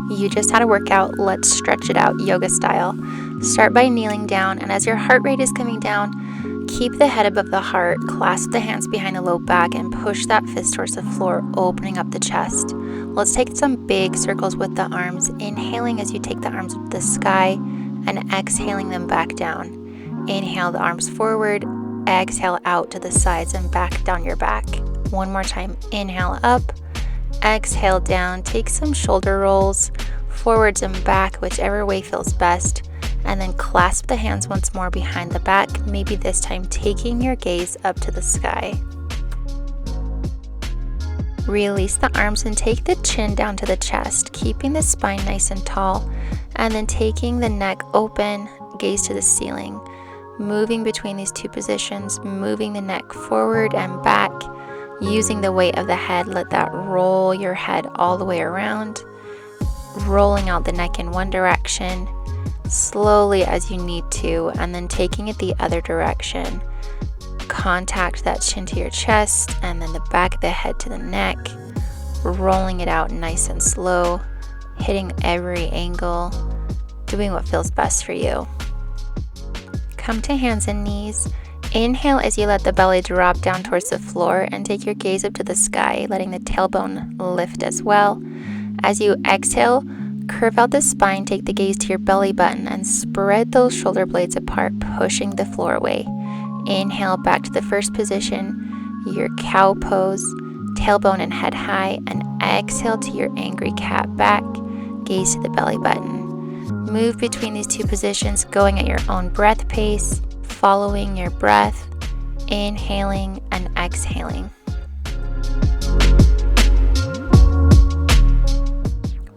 You just had a workout, let's stretch it out yoga style. Start by kneeling down, and as your heart rate is coming down, keep the head above the heart, clasp the hands behind the low back, and push that fist towards the floor, opening up the chest. Let's take some big circles with the arms, inhaling as you take the arms to the sky, and exhaling them back down. Inhale the arms forward, exhale out to the sides and back down your back. One more time, inhale up, exhale down, take some shoulder rolls, forwards and back, whichever way feels best, and then clasp the hands once more behind the back, maybe this time taking your gaze up to the sky. Release the arms and take the chin down to the chest, keeping the spine nice and tall, and then taking the neck open, gaze to the ceiling. Moving between these two positions, moving the neck forward and back, using the weight of the head, let that roll your head all the way around, rolling out the neck in one direction, slowly as you need to, and then taking it the other direction. Contact that chin to your chest, and then the back of the head to the neck, rolling it out nice and slow, hitting every angle, doing what feels best for you. Come to hands and knees. Inhale as you let the belly drop down towards the floor, and take your gaze up to the sky, letting the tailbone lift as well. As you exhale, curve out the spine, take the gaze to your belly button, and spread those shoulder blades apart, pushing the floor away. Inhale back to the first position, your cow pose, tailbone and head high, and exhale to your angry cat back, gaze to the belly button. Move between these two positions, going at your own breath pace, following your breath, inhaling and exhaling.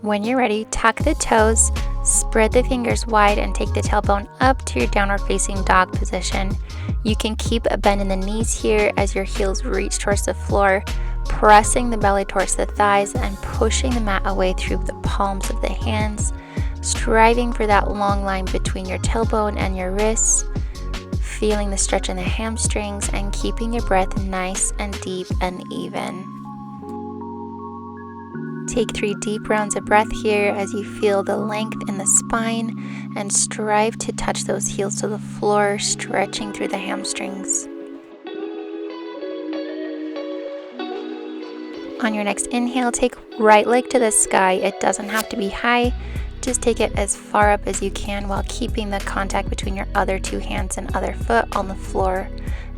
When you're ready, tuck the toes, spread the fingers wide, and take the tailbone up to your downward facing dog position. You can keep a bend in the knees here as your heels reach towards the floor, pressing the belly towards the thighs and pushing the mat away through the palms of the hands, striving for that long line between your tailbone and your wrists, feeling the stretch in the hamstrings and keeping your breath nice and deep and even. Take 3 deep rounds of breath here as you feel the length in the spine, and strive to touch those heels to the floor, stretching through the hamstrings. On your next inhale, take right leg to the sky. It doesn't have to be high. Just take it as far up as you can while keeping the contact between your other 2 hands and other foot on the floor.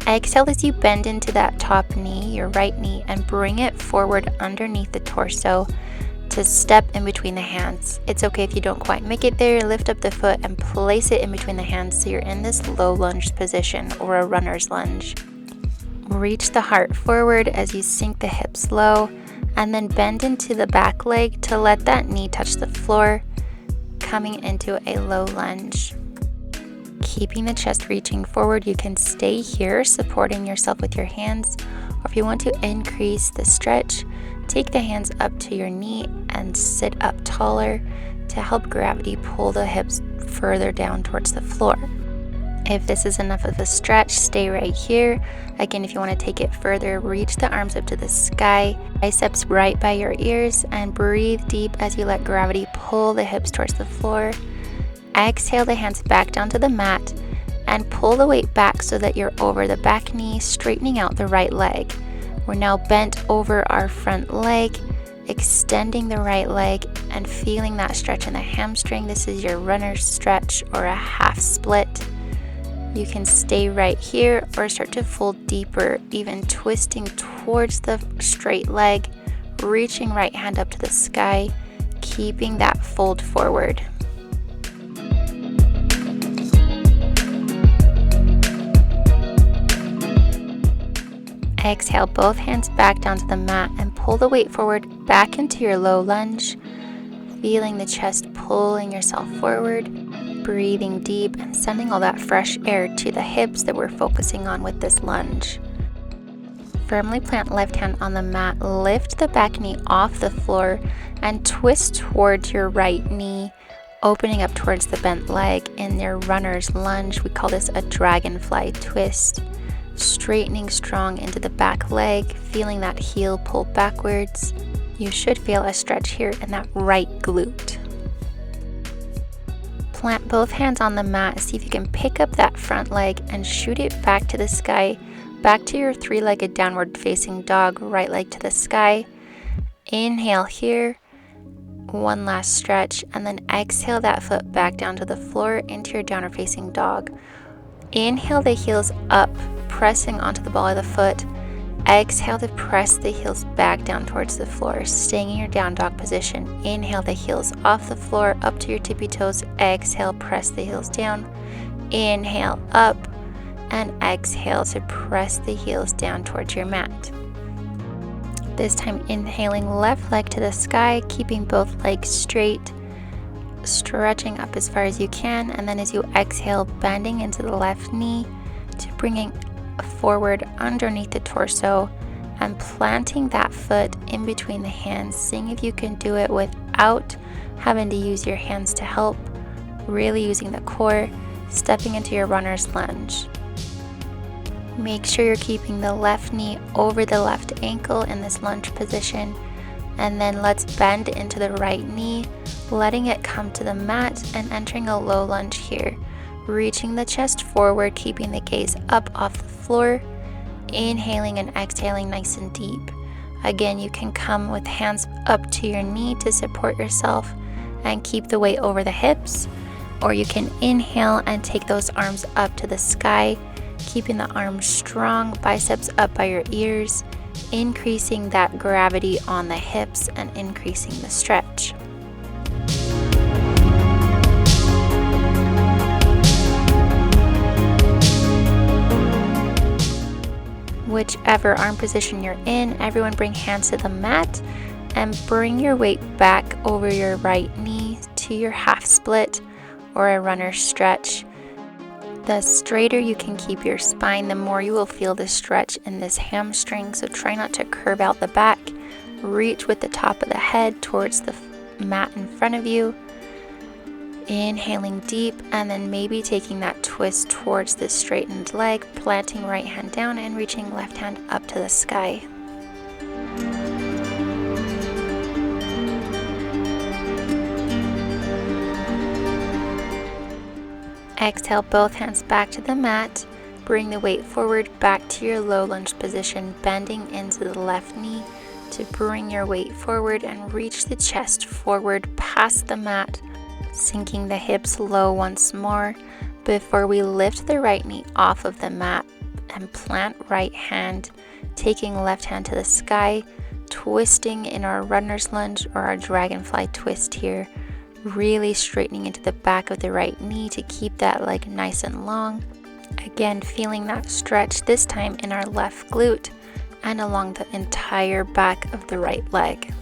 Exhale as you bend into that top knee, your right knee, and bring it forward underneath the torso to step in between the hands. It's okay if you don't quite make it there. Lift up the foot and place it in between the hands so you're in this low lunge position, or a runner's lunge. Reach the heart forward as you sink the hips low, and then bend into the back leg to let that knee touch the floor, coming into a low lunge. Keeping the chest reaching forward, you can stay here supporting yourself with your hands, or if you want to increase the stretch, take the hands up to your knee and sit up taller to help gravity pull the hips further down towards the floor. If this is enough of a stretch, stay right here. Again, if you want to take it further, reach the arms up to the sky, biceps right by your ears, and breathe deep as you let gravity pull the hips towards the floor. Exhale the hands back down to the mat and pull the weight back so that you're over the back knee, straightening out the right leg. We're now bent over our front leg, extending the right leg and feeling that stretch in the hamstring. This is your runner's stretch or a half split. You can stay right here or start to fold deeper, even twisting towards the straight leg, reaching right hand up to the sky, keeping that fold forward. Exhale both hands back down to the mat and pull the weight forward back into your low lunge, feeling the chest pulling yourself forward, breathing deep and sending all that fresh air to the hips that we're focusing on with this lunge. Firmly plant left hand on the mat, lift the back knee off the floor and twist towards your right knee, opening up towards the bent leg in your runner's lunge. We call this a dragonfly twist. Straightening strong into the back leg, feeling that heel pull backwards. You should feel a stretch here in that right glute. Plant both hands on the mat. See if you can pick up that front leg and shoot it back to the sky, back to your three-legged downward facing dog, right leg to the sky. Inhale here, one last stretch, and then exhale that foot back down to the floor into your downward facing dog. Inhale the heels up, pressing onto the ball of the foot. Exhale to press the heels back down towards the floor, staying in your down dog position. Inhale the heels off the floor, up to your tippy toes. Exhale, press the heels down. Inhale up, and exhale to press the heels down towards your mat. This time inhaling left leg to the sky, keeping both legs straight, stretching up as far as you can, and then as you exhale, bending into the left knee to bringing forward underneath the torso and planting that foot in between the hands, seeing if you can do it without having to use your hands to help, really using the core, stepping into your runner's lunge. Make sure you're keeping the left knee over the left ankle in this lunge position, and then let's bend into the right knee, letting it come to the mat and entering a low lunge here. Reaching the chest forward, keeping the gaze up off the floor, inhaling and exhaling nice and deep. Again, you can come with hands up to your knee to support yourself and keep the weight over the hips, or you can inhale and take those arms up to the sky, keeping the arms strong, biceps up by your ears, increasing that gravity on the hips and increasing the stretch. Whichever arm position you're in, everyone bring hands to the mat and bring your weight back over your right knee to your half split or a runner stretch. The straighter you can keep your spine, the more you will feel the stretch in this hamstring, so try not to curve out the back. Reach with the top of the head towards the mat in front of you. Inhaling deep, and then maybe taking that twist towards the straightened leg, planting right hand down and reaching left hand up to the sky. Exhale both hands back to the mat. Bring the weight forward back to your low lunge position, bending into the left knee to bring your weight forward and reach the chest forward past the mat, sinking the hips low once more before we lift the right knee off of the mat and plant right hand, taking left hand to the sky, twisting in our runner's lunge or our dragonfly twist here, really straightening into the back of the right knee to keep that leg nice and long. Again, feeling that stretch, this time in our left glute and along the entire back of the right leg.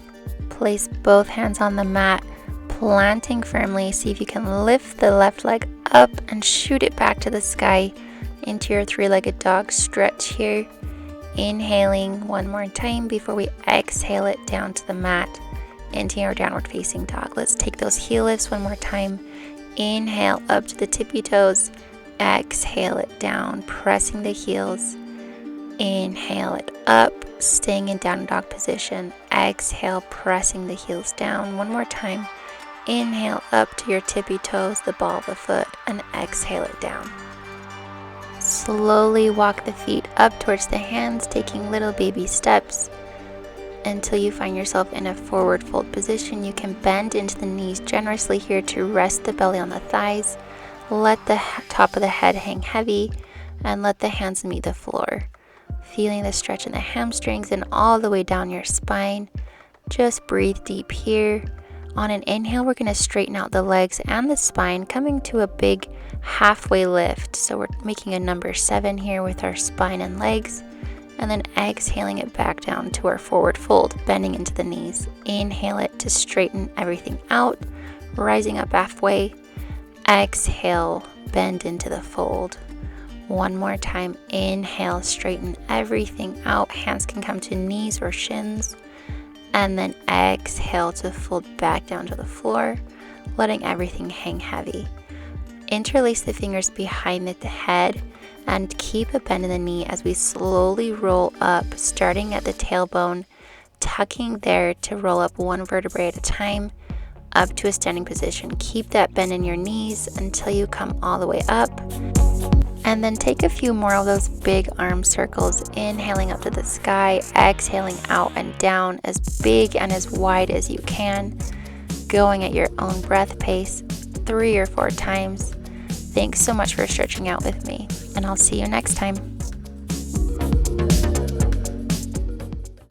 Place both hands on the mat, planting firmly. See if you can lift the left leg up and shoot it back to the sky into your three-legged dog stretch here. Inhaling one more time before we exhale it down to the mat into your downward facing dog. Let's take those heel lifts one more time. Inhale up to the tippy toes. Exhale it down, pressing the heels. Inhale it up, staying in down dog position. Exhale, pressing the heels down. One more time. Inhale up to your tippy toes, the ball of the foot, and exhale it down. Slowly walk the feet up towards the hands, taking little baby steps until you find yourself in a forward fold position. You can bend into the knees generously here to rest the belly on the thighs. Let the top of the head hang heavy and let the hands meet the floor. Feeling the stretch in the hamstrings and all the way down your spine. Just breathe deep here. On an inhale, we're going to straighten out the legs and the spine, coming to a big halfway lift. So we're making a number 7 here with our spine and legs. And then exhaling it back down to our forward fold, bending into the knees. Inhale it to straighten everything out, rising up halfway. Exhale, bend into the fold. One more time, inhale, straighten everything out. Hands can come to knees or shins. And then exhale to fold back down to the floor, letting everything hang heavy. Interlace the fingers behind the head and keep a bend in the knee as we slowly roll up, starting at the tailbone, tucking there to roll up one vertebrae at a time, up to a standing position. Keep that bend in your knees until you come all the way up. And then take a few more of those big arm circles, inhaling up to the sky, exhaling out and down as big and as wide as you can, going at your own breath pace 3 or 4 times. Thanks so much for stretching out with me, and I'll see you next time.